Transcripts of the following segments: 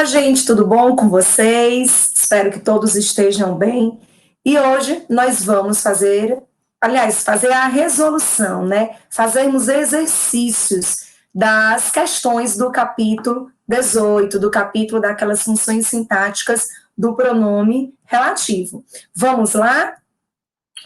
Olá, gente, tudo bom com vocês? Espero que todos estejam bem. E hoje nós vamos fazer a resolução, né? Fazermos exercícios das questões do capítulo 18, do capítulo daquelas funções sintáticas do pronome relativo. Vamos lá?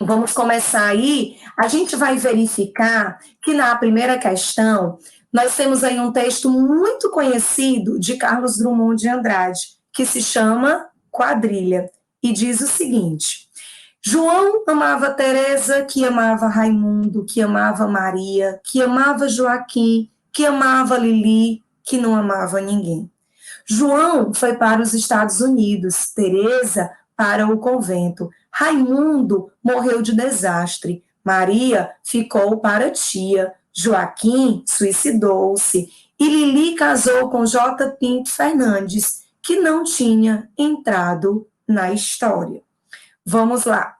Vamos começar aí. A gente vai verificar que na primeira questão nós temos aí um texto muito conhecido de Carlos Drummond de Andrade, que se chama Quadrilha, e diz o seguinte: João amava Teresa, que amava Raimundo, que amava Maria, que amava Joaquim, que amava Lili, que não amava ninguém. João foi para os Estados Unidos, Teresa para o convento. Raimundo morreu de desastre. Maria ficou para tia. Joaquim suicidou-se. E Lili casou com J. Pinto Fernandes, que não tinha entrado na história. Vamos lá.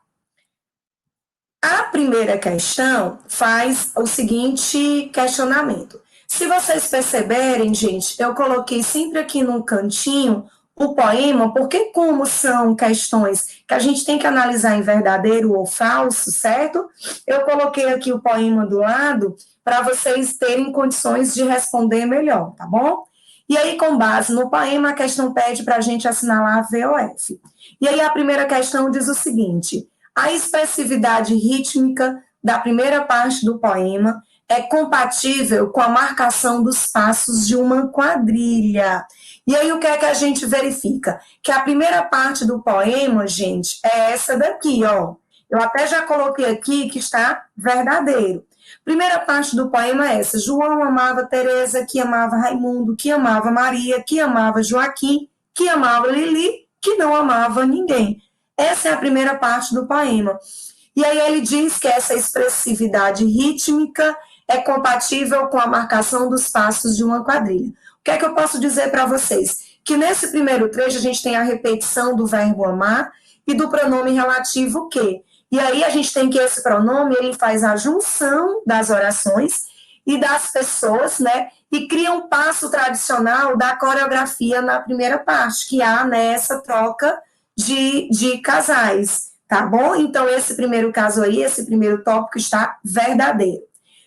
A primeira questão faz o seguinte questionamento. Se vocês perceberem, gente, eu coloquei sempre aqui no cantinho o poema, porque como são questões que a gente tem que analisar em verdadeiro ou falso, certo? Eu coloquei aqui o poema do lado para vocês terem condições de responder melhor, tá bom? E aí, com base no poema, a questão pede para a gente assinalar a VOF. E aí a primeira questão diz o seguinte: a expressividade rítmica da primeira parte do poema é compatível com a marcação dos passos de uma quadrilha. E aí o que é que a gente verifica? Que a primeira parte do poema, gente, é essa daqui, ó. Eu até já coloquei aqui que está verdadeiro. Primeira parte do poema é essa: João amava Teresa, que amava Raimundo, que amava Maria, que amava Joaquim, que amava Lili, que não amava ninguém. Essa é a primeira parte do poema. E aí ele diz que essa expressividade rítmica é compatível com a marcação dos passos de uma quadrilha. O que é que eu posso dizer para vocês? Que nesse primeiro trecho a gente tem a repetição do verbo amar e do pronome relativo que. E aí a gente tem que esse pronome, ele faz a junção das orações e das pessoas, né? E cria um passo tradicional da coreografia na primeira parte, que há nessa troca de casais, tá bom? Então, esse primeiro caso aí, esse primeiro tópico está verdadeiro.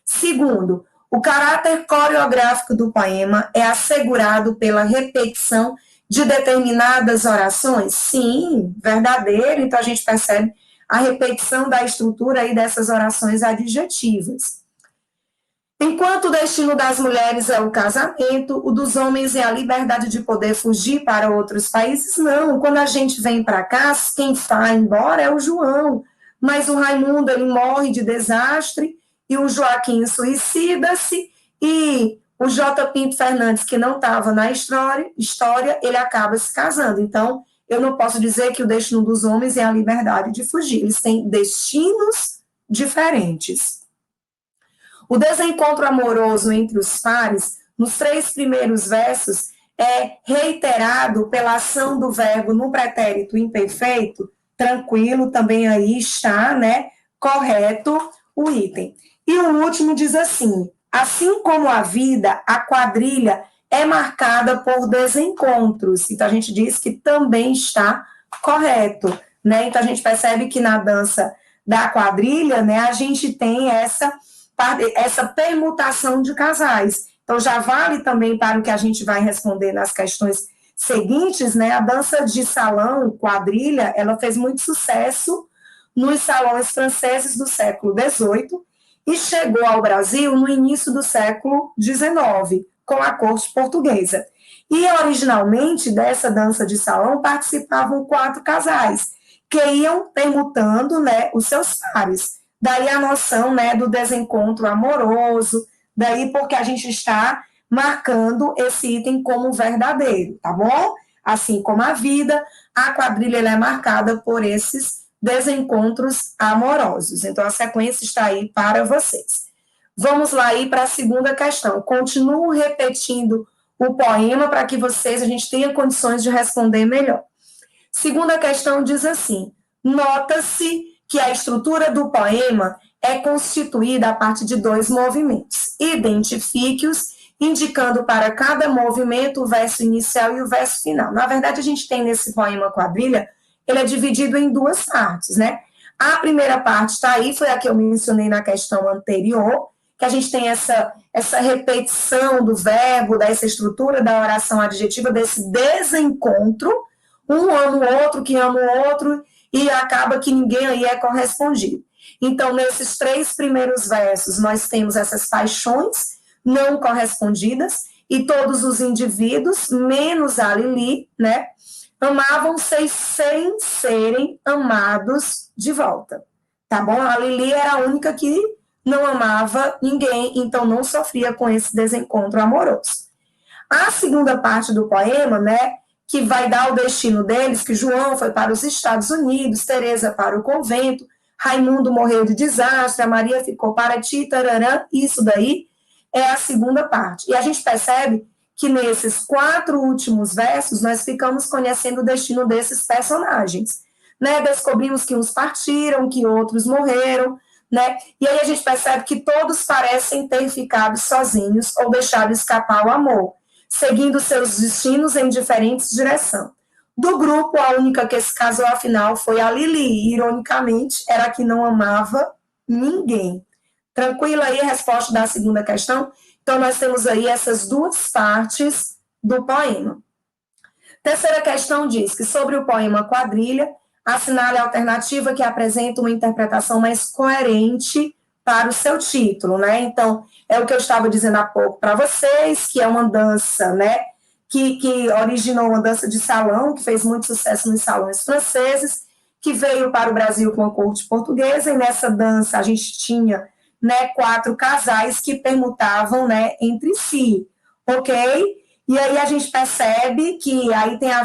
Segundo, o caráter coreográfico do poema é assegurado pela repetição de determinadas orações? Sim, verdadeiro. Então, a gente percebe a repetição da estrutura aí dessas orações adjetivas. Enquanto o destino das mulheres é o casamento, o dos homens é a liberdade de poder fugir para outros países, não. Quando a gente vem para cá, quem vai embora é o João. Mas o Raimundo, ele morre de desastre, e o Joaquim suicida-se, e o J. Pinto Fernandes, que não estava na história, ele acaba se casando. Então, eu não posso dizer que o destino dos homens é a liberdade de fugir. Eles têm destinos diferentes. O desencontro amoroso entre os pares, nos 3 primeiros versos, é reiterado pela ação do verbo no pretérito imperfeito, tranquilo, também aí está, né, correto o item. E o último diz assim como a vida, a quadrilha é marcada por desencontros. Então, a gente diz que também está correto, né? Então, a gente percebe que na dança da quadrilha, né, a gente tem essa permutação de casais. Então, já vale também para o que a gente vai responder nas questões seguintes, né? A dança de salão, quadrilha, ela fez muito sucesso nos salões franceses do século XVIII e chegou ao Brasil no início do século XIX, com a corte portuguesa. E, originalmente, dessa dança de salão participavam 4 casais, que iam permutando, né, os seus pares. Daí a noção, né, do desencontro amoroso, daí porque a gente está marcando esse item como verdadeiro, tá bom? Assim como a vida, a quadrilha ela é marcada por esses desencontros amorosos. Então, a sequência está aí para vocês. Vamos lá aí para a segunda questão. Continuo repetindo o poema para que a gente tenha condições de responder melhor. Segunda questão diz assim: nota-se que a estrutura do poema é constituída a partir de 2 movimentos. Identifique-os indicando para cada movimento o verso inicial e o verso final. Na verdade, a gente tem nesse poema Quadrilha, ele é dividido em duas partes, né? A primeira parte está aí, foi a que eu mencionei na questão anterior, que a gente tem essa repetição do verbo, dessa estrutura da oração adjetiva, desse desencontro, um ama o outro, que ama o outro, e acaba que ninguém aí é correspondido. Então, nesses 3 primeiros versos, nós temos essas paixões não correspondidas, e todos os indivíduos, menos a Lili, né, amavam-se sem serem amados de volta, tá bom? A Lili era a única que não amava ninguém, então não sofria com esse desencontro amoroso. A segunda parte do poema, né, que vai dar o destino deles, que João foi para os Estados Unidos, Teresa para o convento, Raimundo morreu de desastre, a Maria ficou para ti, tararã, isso daí é a segunda parte. E a gente percebe que nesses 4 últimos versos nós ficamos conhecendo o destino desses personagens, né? Descobrimos que uns partiram, que outros morreram, né? E aí a gente percebe que todos parecem ter ficado sozinhos ou deixado escapar o amor, seguindo seus destinos em diferentes direções. Do grupo, a única que se casou, afinal, foi a Lili. Ironicamente, era a que não amava ninguém. Tranquila aí a resposta da segunda questão? Então, nós temos aí essas duas partes do poema. Terceira questão diz que sobre o poema Quadrilha, assinale a alternativa que apresenta uma interpretação mais coerente para o seu título, né? Então, é o que eu estava dizendo há pouco para vocês, que é uma dança, né? Que originou uma dança de salão, que fez muito sucesso nos salões franceses, que veio para o Brasil com a corte portuguesa, e nessa dança a gente tinha, né, 4 casais que permutavam, né, entre si, ok? E aí a gente percebe que aí tem a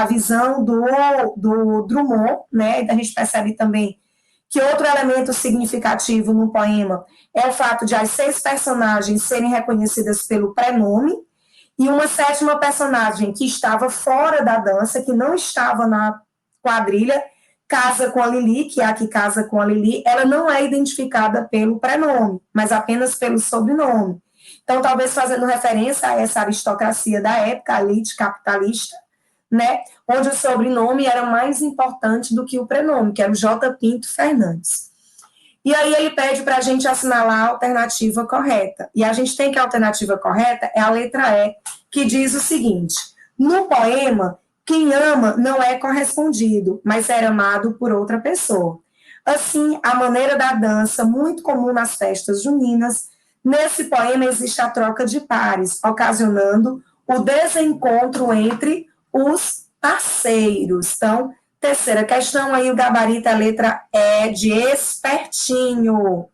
visão do Drummond, né? A gente percebe também que outro elemento significativo no poema é o fato de as 6 personagens serem reconhecidas pelo prenome, e uma 7ª personagem que estava fora da dança, que não estava na quadrilha, casa com a Lili, que é a que casa com a Lili, ela não é identificada pelo prenome, mas apenas pelo sobrenome. Então, talvez fazendo referência a essa aristocracia da época, a elite capitalista, né, onde o sobrenome era mais importante do que o prenome, que era o J. Pinto Fernandes. E aí ele pede para a gente assinalar a alternativa correta. E a gente tem que a alternativa correta é a letra E, que diz o seguinte: no poema, quem ama não é correspondido, mas é amado por outra pessoa. Assim, a maneira da dança, muito comum nas festas juninas, nesse poema existe a troca de pares, ocasionando o desencontro entre os parceiros. Então, terceira questão, aí o gabarito, a letra E de espertinho.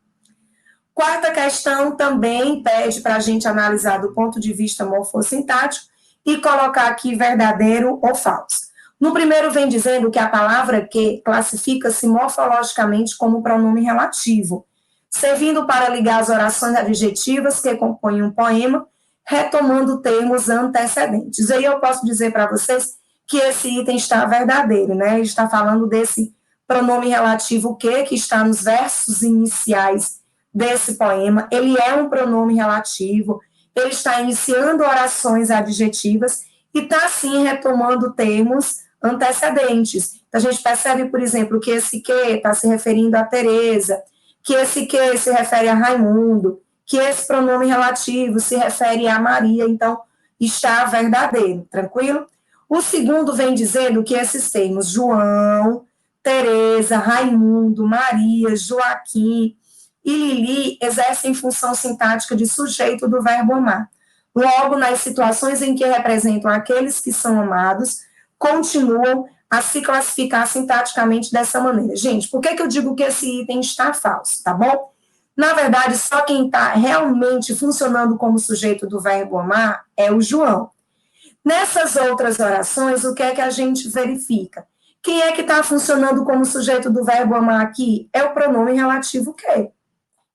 Quarta questão também pede para a gente analisar do ponto de vista morfossintático e colocar aqui verdadeiro ou falso. No primeiro vem dizendo que a palavra que classifica-se morfologicamente como pronome relativo, servindo para ligar as orações adjetivas que compõem um poema, retomando termos antecedentes. Aí eu posso dizer para vocês que esse item está verdadeiro, né? Ele está falando desse pronome relativo que está nos versos iniciais desse poema. Ele é um pronome relativo, ele está iniciando orações adjetivas e está, sim, retomando termos antecedentes. Então, a gente percebe, por exemplo, que esse que está se referindo a Teresa, que esse que se refere a Raimundo, que esse pronome relativo se refere a Maria. Então, está verdadeiro, tranquilo? O segundo vem dizendo que esses termos João, Teresa, Raimundo, Maria, Joaquim e Lili exercem função sintática de sujeito do verbo amar. Logo, nas situações em que representam aqueles que são amados, continuam a se classificar sintaticamente dessa maneira. Gente, por que eu digo que esse item está falso, tá bom? Na verdade, só quem está realmente funcionando como sujeito do verbo amar é o João. Nessas outras orações, o que é que a gente verifica? Quem é que está funcionando como sujeito do verbo amar aqui? É o pronome relativo que.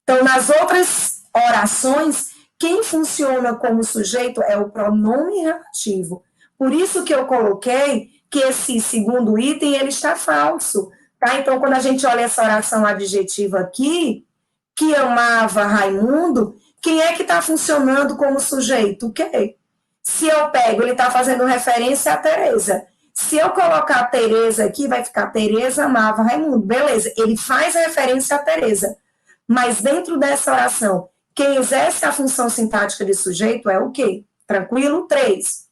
Então, nas outras orações, quem funciona como sujeito é o pronome relativo. Por isso que eu coloquei que esse segundo item, ele está falso. Tá? Então, quando a gente olha essa oração adjetiva aqui, que amava Raimundo, quem é que está funcionando como sujeito? O quê? Se eu pego, ele está fazendo referência a Tereza. Se eu colocar Tereza aqui, vai ficar Tereza amava Raimundo. Beleza, ele faz referência a Tereza. Mas dentro dessa oração, quem exerce a função sintática de sujeito é o quê? Tranquilo? 3.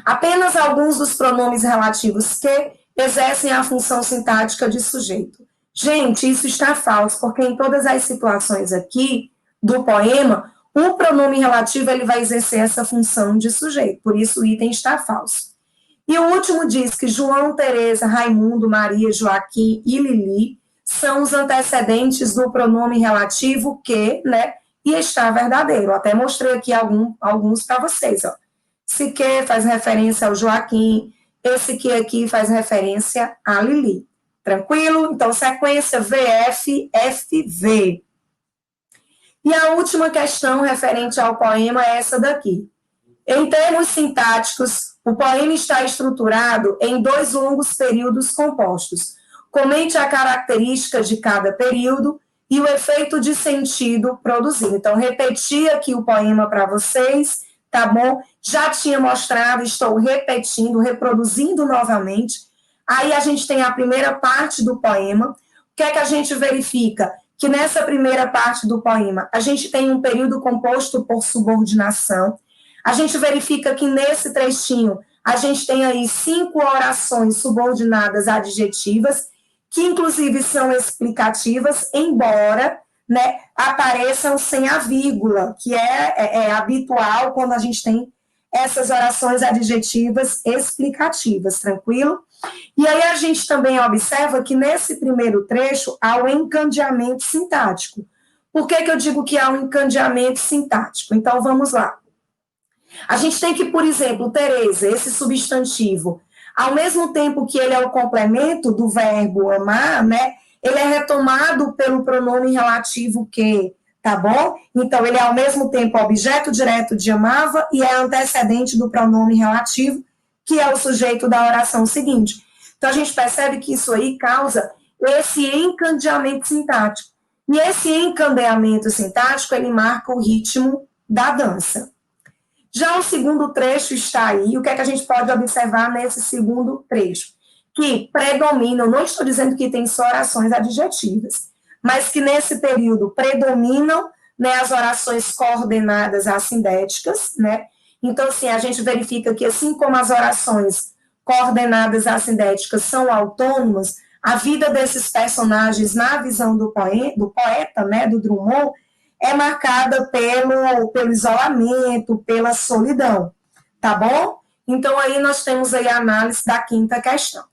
Apenas alguns dos pronomes relativos que exercem a função sintática de sujeito. Gente, isso está falso, porque em todas as situações aqui do poema, o pronome relativo ele vai exercer essa função de sujeito, por isso o item está falso. E o último diz que João, Tereza, Raimundo, Maria, Joaquim e Lili são os antecedentes do pronome relativo que, né, e está verdadeiro. Até mostrei aqui alguns para vocês, ó. Esse que faz referência ao Joaquim, esse que aqui faz referência a Lili. Tranquilo? Então, sequência VF, FV. E a última questão referente ao poema é essa daqui. Em termos sintáticos, o poema está estruturado em 2 longos períodos compostos. Comente a característica de cada período e o efeito de sentido produzido. Então, repeti aqui o poema para vocês, tá bom? Já tinha mostrado, estou repetindo, reproduzindo novamente. Aí a gente tem a primeira parte do poema. O que é que a gente verifica? Que nessa primeira parte do poema, a gente tem um período composto por subordinação. A gente verifica que nesse trechinho, a gente tem aí 5 orações subordinadas adjetivas, que inclusive são explicativas, embora, né, apareçam sem a vírgula, que é habitual quando a gente tem essas orações adjetivas explicativas, tranquilo? E aí a gente também observa que nesse primeiro trecho há o encandeamento sintático. Por que eu digo que há um encandeamento sintático? Então vamos lá. A gente tem que, por exemplo, Tereza, esse substantivo, ao mesmo tempo que ele é o complemento do verbo amar, né, ele é retomado pelo pronome relativo que, tá bom? Então, ele é ao mesmo tempo objeto direto de amava e é antecedente do pronome relativo, que é o sujeito da oração seguinte. Então, a gente percebe que isso aí causa esse encandeamento sintático. E esse encandeamento sintático, ele marca o ritmo da dança. Já o segundo trecho está aí. O que é que a gente pode observar nesse segundo trecho? Que predominam, não estou dizendo que tem só orações adjetivas, mas que nesse período predominam, né, as orações coordenadas assindéticas, né? Então, assim, a gente verifica que assim como as orações coordenadas assindéticas são autônomas, a vida desses personagens na visão do poeta, né, do Drummond, é marcada pelo isolamento, pela solidão, tá bom? Então, aí nós temos aí a análise da quinta questão.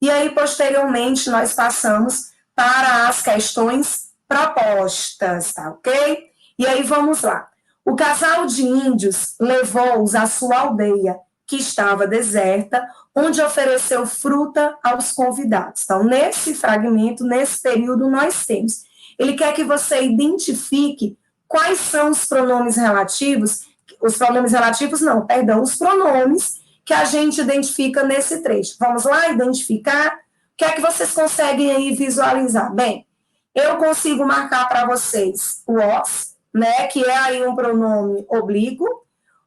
E aí, posteriormente, nós passamos para as questões propostas, tá ok? E aí, vamos lá. O casal de índios levou-os à sua aldeia, que estava deserta, onde ofereceu fruta aos convidados. Então, nesse fragmento, nesse período, nós temos. Ele quer que você identifique quais são os pronomes relativos, os pronomes que a gente identifica nesse trecho. Vamos lá identificar? O que é que vocês conseguem aí visualizar? Bem, eu consigo marcar para vocês o os, né, que é aí um pronome oblíquo,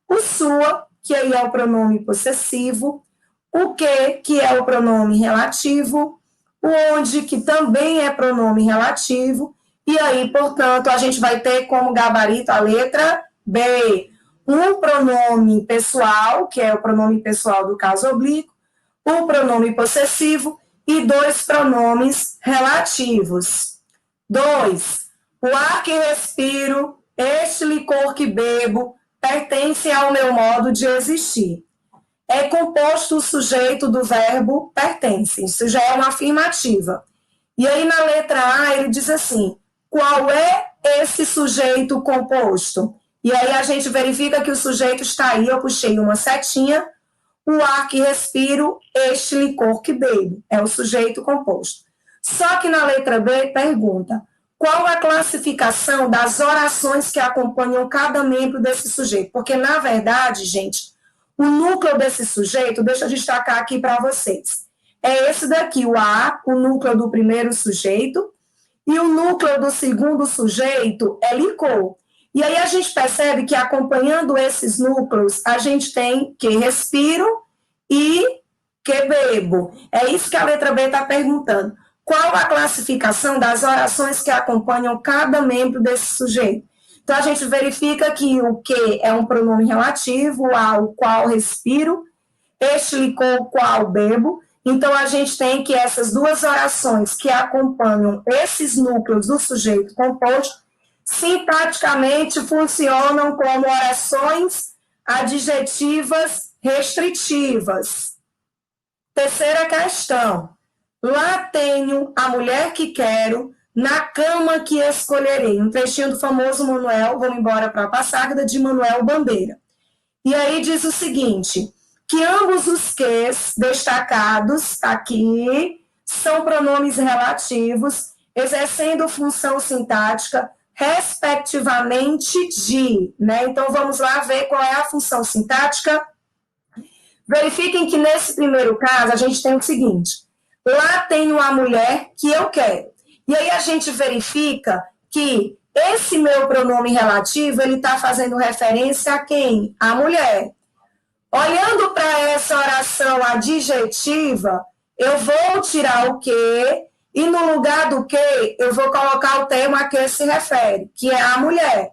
o sua, que aí é o pronome possessivo, o que é o pronome relativo, o onde, que também é pronome relativo, e aí, portanto, a gente vai ter como gabarito a letra B, um pronome pessoal, que é o pronome pessoal do caso oblíquo, um pronome possessivo e 2 pronomes relativos. 2. O ar que respiro, este licor que bebo, pertence ao meu modo de existir. É composto o sujeito do verbo pertence. Isso já é uma afirmativa. E aí, na letra A, ele diz assim: qual é esse sujeito composto? E aí a gente verifica que o sujeito está aí, eu puxei uma setinha, o ar que respiro, este licor que bebo. É o sujeito composto. Só que na letra B pergunta: qual a classificação das orações que acompanham cada membro desse sujeito? Porque, na verdade, gente, o núcleo desse sujeito, deixa eu destacar aqui para vocês, é esse daqui, o A, o núcleo do primeiro sujeito, e o núcleo do segundo sujeito é licor. E aí a gente percebe que acompanhando esses núcleos, a gente tem que respiro e que bebo. É isso que a letra B está perguntando. Qual a classificação das orações que acompanham cada membro desse sujeito? Então, a gente verifica que o que é um pronome relativo, o a, o qual respiro, este com o qual bebo. Então, a gente tem que essas duas orações que acompanham esses núcleos do sujeito composto, sintaticamente funcionam como orações adjetivas restritivas. Terceira questão. Lá tenho a mulher que quero, na cama que escolherei. Um trechinho do famoso Manuel, vamos embora para a Passagda, de Manuel Bandeira. E aí diz o seguinte, que ambos os ques destacados aqui são pronomes relativos, exercendo função sintática respectivamente de, né? Então vamos lá ver qual é a função sintática. Verifiquem que nesse primeiro caso a gente tem o seguinte, lá tenho a mulher que eu quero. E aí a gente verifica que esse meu pronome relativo, ele está fazendo referência a quem? A mulher. Olhando para essa oração adjetiva, eu vou tirar o que e no lugar do que eu vou colocar o termo a que se refere, que é a mulher.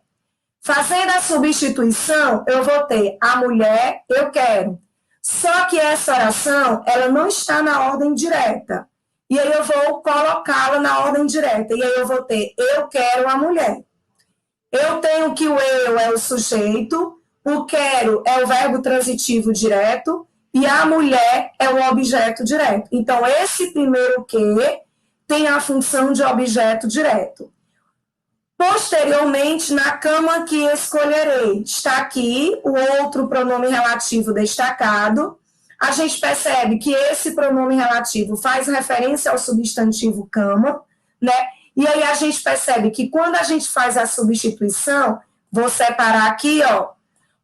Fazendo a substituição, eu vou ter a mulher, eu quero. Só que essa oração, ela não está na ordem direta. E aí eu vou colocá-la na ordem direta. E aí eu vou ter eu quero a mulher. Eu tenho que o eu é o sujeito, o quero é o verbo transitivo direto e a mulher é o objeto direto. Então, esse primeiro que tem a função de objeto direto. Posteriormente, na cama que escolherei, está aqui o outro pronome relativo destacado. A gente percebe que esse pronome relativo faz referência ao substantivo cama, né? E aí a gente percebe que quando a gente faz a substituição, vou separar aqui, ó,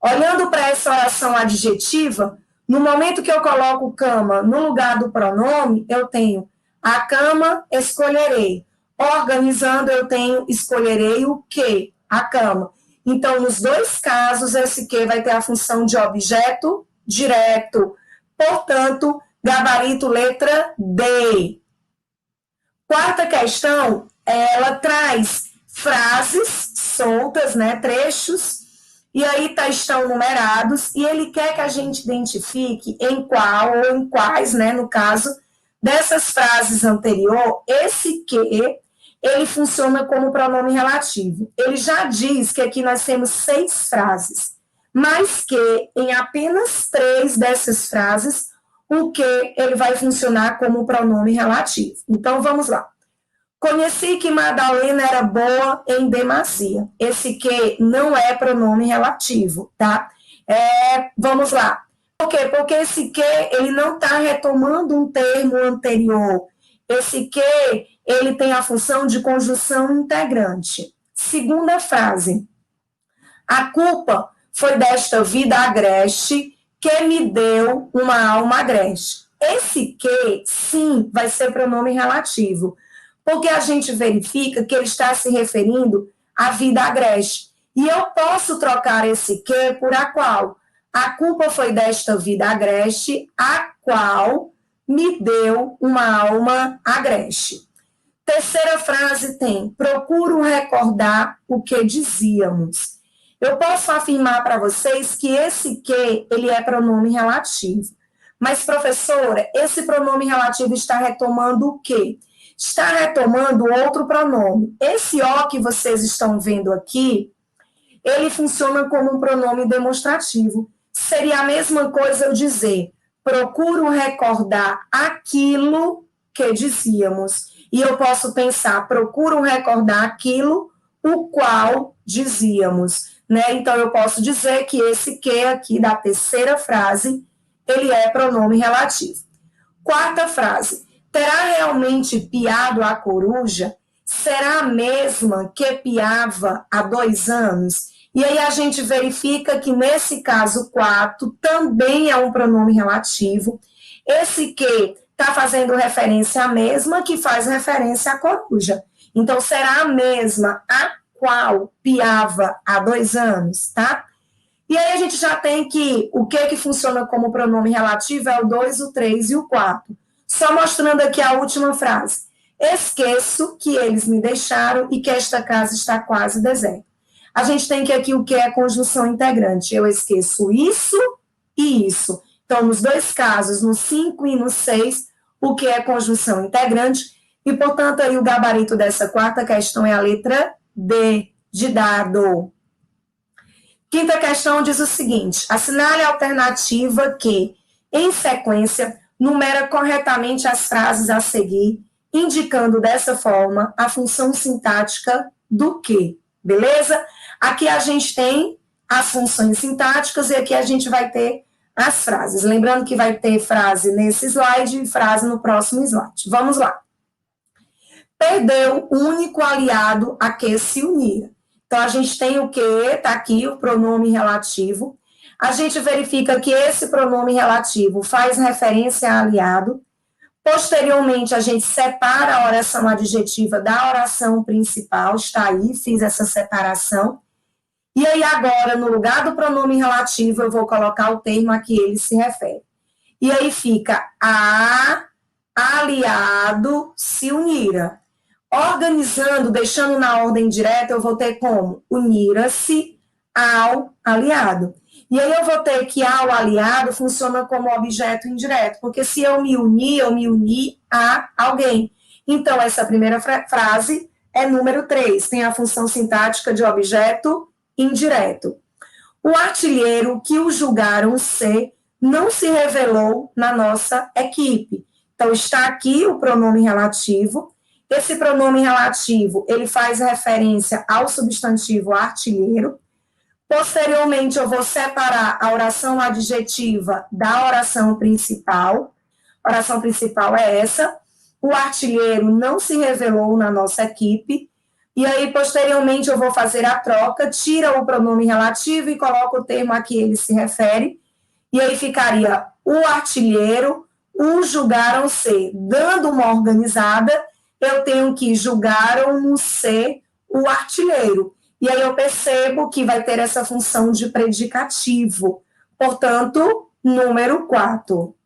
olhando para essa oração adjetiva, no momento que eu coloco cama no lugar do pronome, eu tenho a cama, escolherei. Organizando, eu tenho escolherei o que? A cama. Então, nos dois casos, esse que vai ter a função de objeto direto. Portanto, gabarito letra D. Quarta questão, ela traz frases soltas, né, trechos, e aí estão numerados, e ele quer que a gente identifique em qual ou em quais, né, no caso, dessas frases anterior, esse que, ele funciona como pronome relativo. Ele já diz que aqui nós temos 6 frases, mas que em apenas 3 dessas frases, o que ele vai funcionar como pronome relativo. Então, vamos lá. Conheci que Madalena era boa em demasia. Esse que não é pronome relativo, tá? Vamos lá. Por quê? Porque esse que, ele não está retomando um termo anterior. Esse que, ele tem a função de conjunção integrante. Segunda frase. A culpa foi desta vida agreste que me deu uma alma agreste. Esse que, sim, vai ser pronome relativo, porque a gente verifica que ele está se referindo à vida agreste. E eu posso trocar esse que por a qual. A culpa foi desta vida agreste, a qual me deu uma alma agreste. Terceira frase tem, procuro recordar o que dizíamos. Eu posso afirmar para vocês que esse que, ele é pronome relativo. Mas, professora, esse pronome relativo está retomando o quê? Está retomando outro pronome. Esse o que vocês estão vendo aqui, ele funciona como um pronome demonstrativo. Seria a mesma coisa eu dizer, procuro recordar aquilo que dizíamos. E eu posso pensar, procuro recordar aquilo o qual dizíamos. Né? Então, eu posso dizer que esse que aqui da terceira frase, ele é pronome relativo. Quarta frase. Terá realmente piado a coruja? Será a mesma que piava há 2 anos? E aí a gente verifica que nesse caso 4 também é um pronome relativo. Esse que está fazendo referência à mesma que faz referência à coruja. Então, será a mesma a qual piava há 2 anos, tá? E aí a gente já tem que o que funciona como pronome relativo é o 2, o 3 e o 4. Só mostrando aqui a última frase. Esqueço que eles me deixaram e que esta casa está quase deserta. A gente tem que aqui o que é conjunção integrante. Eu esqueço isso e isso. Então, nos 2 casos, no 5 e no 6, o que é conjunção integrante. E, portanto, aí o gabarito dessa quarta questão é a letra D, de dado. Quinta questão diz o seguinte: assinale a alternativa que, em sequência, numera corretamente as frases a seguir, indicando dessa forma a função sintática do que. Beleza? Aqui a gente tem as funções sintáticas e aqui a gente vai ter as frases. Lembrando que vai ter frase nesse slide e frase no próximo slide. Vamos lá. Perdeu o único aliado a que se unir. Então, a gente tem o que? Está aqui o pronome relativo. A gente verifica que esse pronome relativo faz referência a aliado. Posteriormente, a gente separa a oração adjetiva da oração principal. Está aí, fiz essa separação. E aí, agora, no lugar do pronome relativo, eu vou colocar o termo a que ele se refere. E aí fica a aliado se unira. Organizando, deixando na ordem direta, eu vou ter como unira-se ao aliado. E aí eu vou ter que ao aliado funciona como objeto indireto, porque se eu me uni a alguém. Então, essa primeira frase é número 3, tem a função sintática de objeto indireto. O artilheiro que o julgaram ser não se revelou na nossa equipe. Então, está aqui o pronome relativo. Esse pronome relativo, ele faz referência ao substantivo artilheiro. Posteriormente, eu vou separar a oração adjetiva da oração principal. A oração principal é essa. O artilheiro não se revelou na nossa equipe. E aí, posteriormente, eu vou fazer a troca, tira o pronome relativo e coloco o termo a que ele se refere. E aí ficaria o artilheiro, o julgaram ser. Dando uma organizada, eu tenho que julgaram ser o artilheiro. E aí eu percebo que vai ter essa função de predicativo. Portanto, número 4.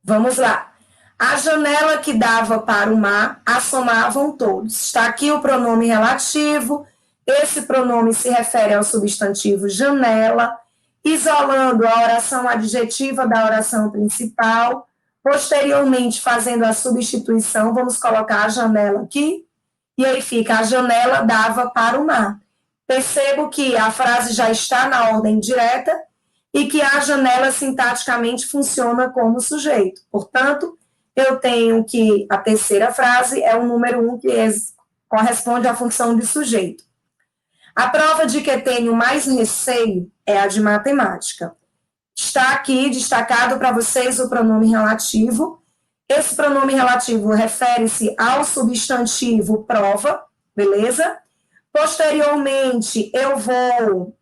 Vamos lá. A janela que dava para o mar, assomavam todos. Está aqui o pronome relativo. Esse pronome se refere ao substantivo janela, isolando a oração adjetiva da oração principal. Posteriormente, fazendo a substituição, vamos colocar a janela aqui, e aí fica, a janela dava para o mar. Percebo que a frase já está na ordem direta e que a janela sintaticamente funciona como sujeito. Portanto, eu tenho que a terceira frase é o número 1, que corresponde à função de sujeito. A prova de que tenho mais receio é a de matemática. Está aqui destacado para vocês o pronome relativo. Esse pronome relativo refere-se ao substantivo prova, beleza? Posteriormente, eu vou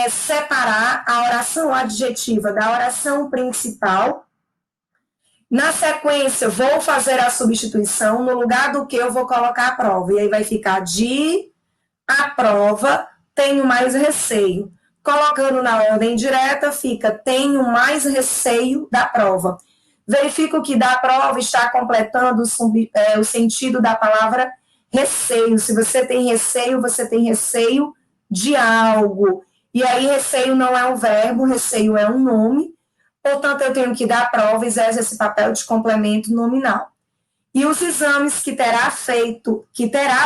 separar a oração adjetiva da oração principal. Na sequência, vou fazer a substituição. No lugar do que eu vou colocar a prova. E aí vai ficar de a prova, tenho mais receio. Colocando na ordem direta, fica tenho mais receio da prova. Verifico que da prova está completando o sentido da palavra receio. Se você tem receio de algo. E aí, receio não é um verbo, receio é um nome. Portanto, eu tenho que dar prova, exerce esse papel de complemento nominal. E os exames que terá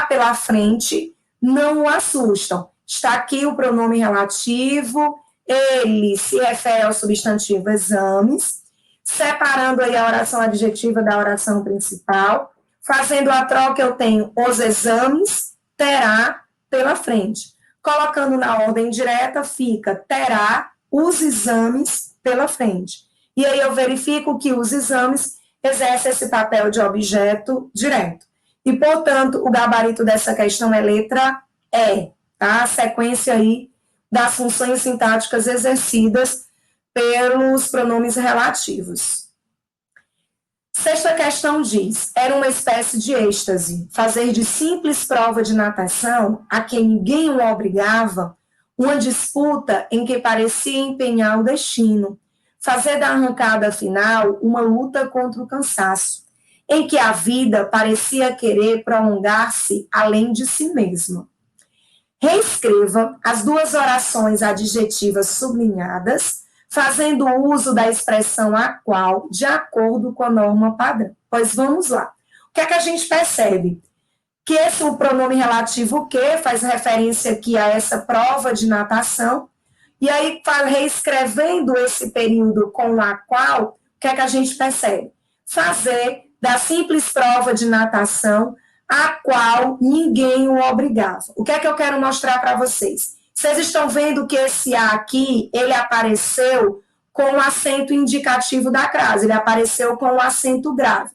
pela frente, não o assustam. Está aqui o pronome relativo, ele se refere ao substantivo exames, separando aí a oração adjetiva da oração principal. Fazendo a troca, eu tenho os exames, terá pela frente. Colocando na ordem direta, fica terá os exames pela frente. E aí eu verifico que os exames exercem esse papel de objeto direto. E, portanto, o gabarito dessa questão é letra E, tá? A sequência aí das funções sintáticas exercidas pelos pronomes relativos. Sexta questão diz: era uma espécie de êxtase, fazer de simples prova de natação, a quem ninguém o obrigava, uma disputa em que parecia empenhar o destino, fazer da arrancada final uma luta contra o cansaço, em que a vida parecia querer prolongar-se além de si mesma. Reescreva as duas orações adjetivas sublinhadas, fazendo uso da expressão a qual, de acordo com a norma padrão. Pois vamos lá. O que é que a gente percebe? Que esse o pronome relativo que faz referência aqui a essa prova de natação, e aí, reescrevendo esse período com a qual, o que é que a gente percebe? Fazer da simples prova de natação a qual ninguém o obrigava. O que é que eu quero mostrar para vocês? Vocês estão vendo que esse A aqui, ele apareceu com o acento indicativo da crase, ele apareceu com o acento grave.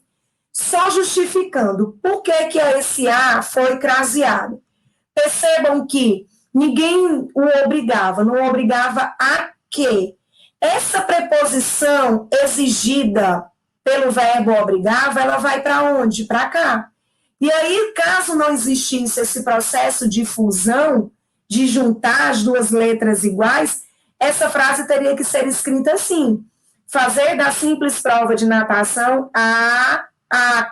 Só justificando por que, que esse A foi craseado. Percebam que ninguém o obrigava, não obrigava a quê? Essa preposição exigida pelo verbo obrigava, ela vai para onde? Para cá. E aí, caso não existisse esse processo de fusão, de juntar as duas letras iguais, essa frase teria que ser escrita assim: fazer da simples prova de natação a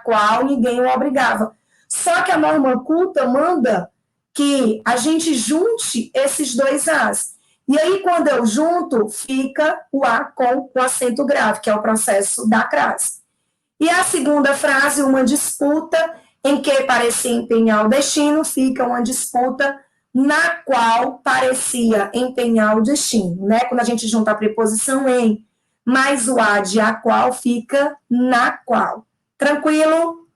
qual ninguém o obrigava. Só que a norma culta manda que a gente junte esses dois As. E aí, quando eu junto, fica o A com o acento grave, que é o processo da crase. E a segunda frase, uma disputa em que parecia empenhar o destino, fica uma disputa na qual parecia empenhar o destino, né? Quando a gente junta a preposição em, mais o A de a qual fica na qual. Tranquilo?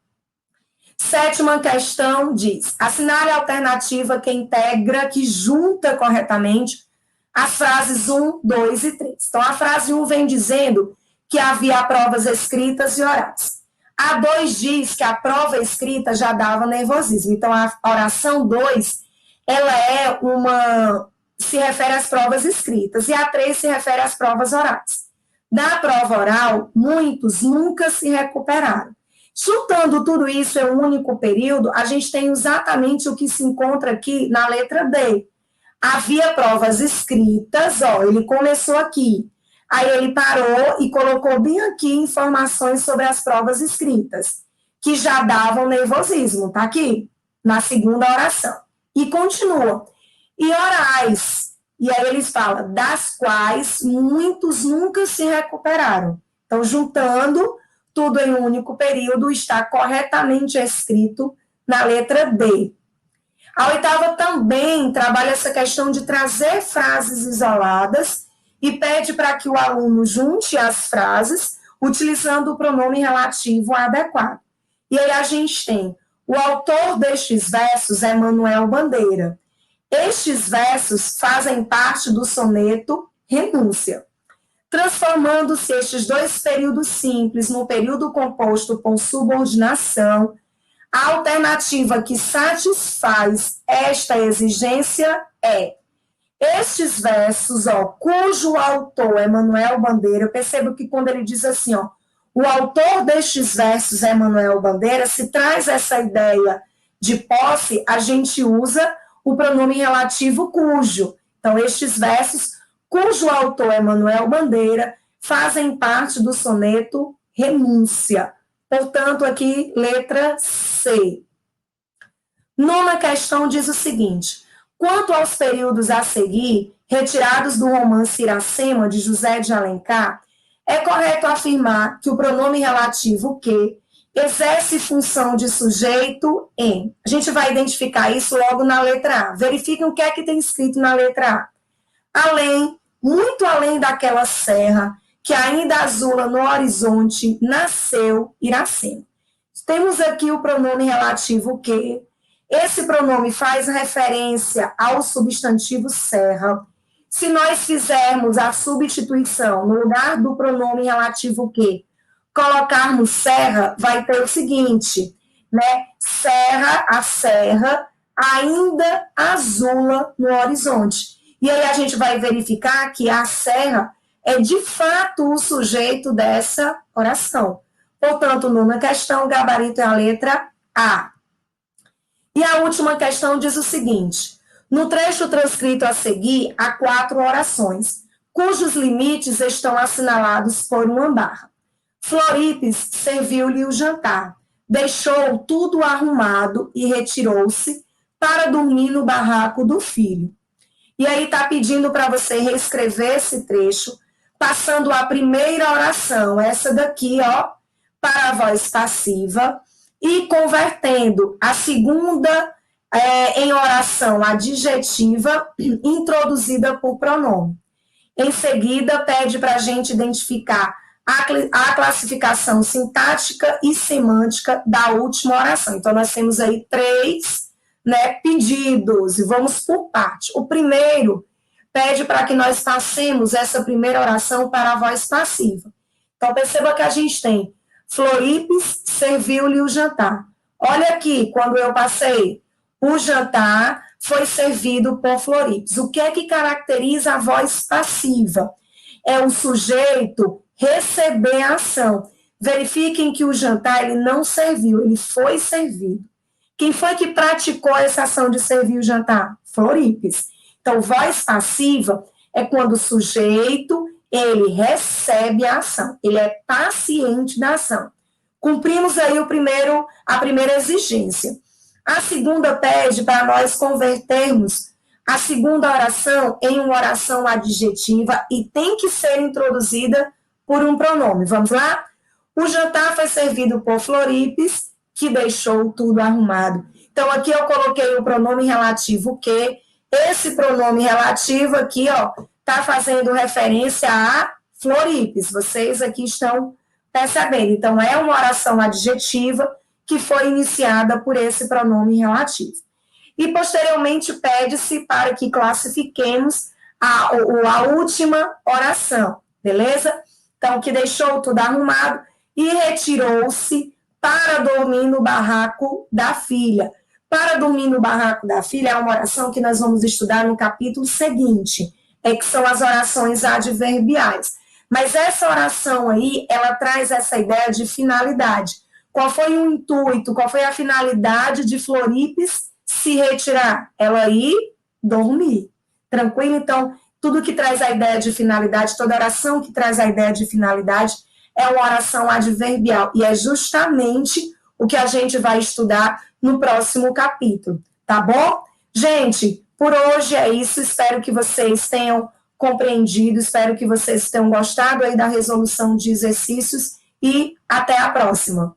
Sétima questão diz: assinale a alternativa que integra, que junta corretamente as frases 1, 2 e 3. Então, a frase 1 vem dizendo que havia provas escritas e orais. A 2 diz que a prova escrita já dava nervosismo. Então, a oração 2, se refere às provas escritas, e a 3 se refere às provas orais. Da prova oral, muitos nunca se recuperaram. Juntando tudo isso em um único período, a gente tem exatamente o que se encontra aqui na letra D. Havia provas escritas, ele começou aqui, aí ele parou e colocou bem aqui informações sobre as provas escritas, que já davam nervosismo, tá aqui, na segunda oração. E continua. E orais, e aí eles falam, das quais muitos nunca se recuperaram. Então, juntando tudo em um único período, está corretamente escrito na letra D. A oitava também trabalha essa questão de trazer frases isoladas e pede para que o aluno junte as frases utilizando o pronome relativo adequado. E aí a gente tem: o autor destes versos é Manuel Bandeira. Estes versos fazem parte do soneto Renúncia. Transformando-se estes dois períodos simples no período composto por subordinação, a alternativa que satisfaz esta exigência é: estes versos, cujo autor é Manuel Bandeira. Eu percebo que quando ele diz assim, o autor destes versos é Manuel Bandeira, se traz essa ideia de posse, a gente usa o pronome relativo cujo. Então, estes versos, cujo autor é Manuel Bandeira, fazem parte do soneto Renúncia. Portanto, aqui, letra C. Nona questão diz o seguinte: quanto aos períodos a seguir, retirados do romance Iracema, de José de Alencar, é correto afirmar que o pronome relativo que exerce função de sujeito em. A gente vai identificar isso logo na letra A. Verifiquem o que é que tem escrito na letra A. Além, muito além daquela serra que ainda azula no horizonte, nasceu Iracema. Temos aqui o pronome relativo que. Esse pronome faz referência ao substantivo serra. Se nós fizermos a substituição no lugar do pronome relativo que, colocarmos serra, vai ter o seguinte, né? Serra, a serra, ainda azula no horizonte. E aí a gente vai verificar que a serra é de fato o sujeito dessa oração. Portanto, nona questão, o gabarito é a letra A. E a última questão diz o seguinte: no trecho transcrito a seguir, há 4 orações, cujos limites estão assinalados por uma barra. Floripes serviu-lhe o jantar, deixou tudo arrumado e retirou-se para dormir no barraco do filho. E aí está pedindo para você reescrever esse trecho, passando a primeira oração, essa daqui, ó, para a voz passiva, e convertendo a segunda em oração adjetiva, introduzida por pronome. Em seguida, pede para a gente identificar a classificação sintática e semântica da última oração. Então, nós temos aí 3 pedidos, e vamos por parte. O primeiro pede para que nós passemos essa primeira oração para a voz passiva. Então, perceba que a gente tem Floripes serviu-lhe o jantar. Olha aqui, quando eu passei, o jantar foi servido por Floripes. O que é que caracteriza a voz passiva? É o sujeito receber a ação. Verifiquem que o jantar ele não serviu, ele foi servido. Quem foi que praticou essa ação de servir o jantar? Floripes. Então, voz passiva é quando o sujeito ele recebe a ação, ele é paciente da ação. Cumprimos aí a primeira exigência. A segunda pede para nós convertermos a segunda oração em uma oração adjetiva e tem que ser introduzida por um pronome. Vamos lá? O jantar foi servido por Floripes, que deixou tudo arrumado. Então, aqui eu coloquei o pronome relativo que. Esse pronome relativo aqui, ó, está fazendo referência a Floripes. Vocês aqui estão percebendo. Então, é uma oração adjetiva que foi iniciada por esse pronome relativo. E, posteriormente, pede-se para que classifiquemos a última oração, beleza? Então, que deixou tudo arrumado e retirou-se para dormir no barraco da filha. Para dormir no barraco da filha é uma oração que nós vamos estudar no capítulo seguinte, que são as orações adverbiais. Mas essa oração aí, ela traz essa ideia de finalidade. Qual foi o intuito, qual foi a finalidade de Floripes se retirar? Ela ir dormir. Tranquilo? Então, tudo que traz a ideia de finalidade, toda oração que traz a ideia de finalidade é uma oração adverbial. E é justamente o que a gente vai estudar no próximo capítulo, tá bom? Gente, por hoje é isso. Espero que vocês tenham compreendido, espero que vocês tenham gostado aí da resolução de exercícios e até a próxima.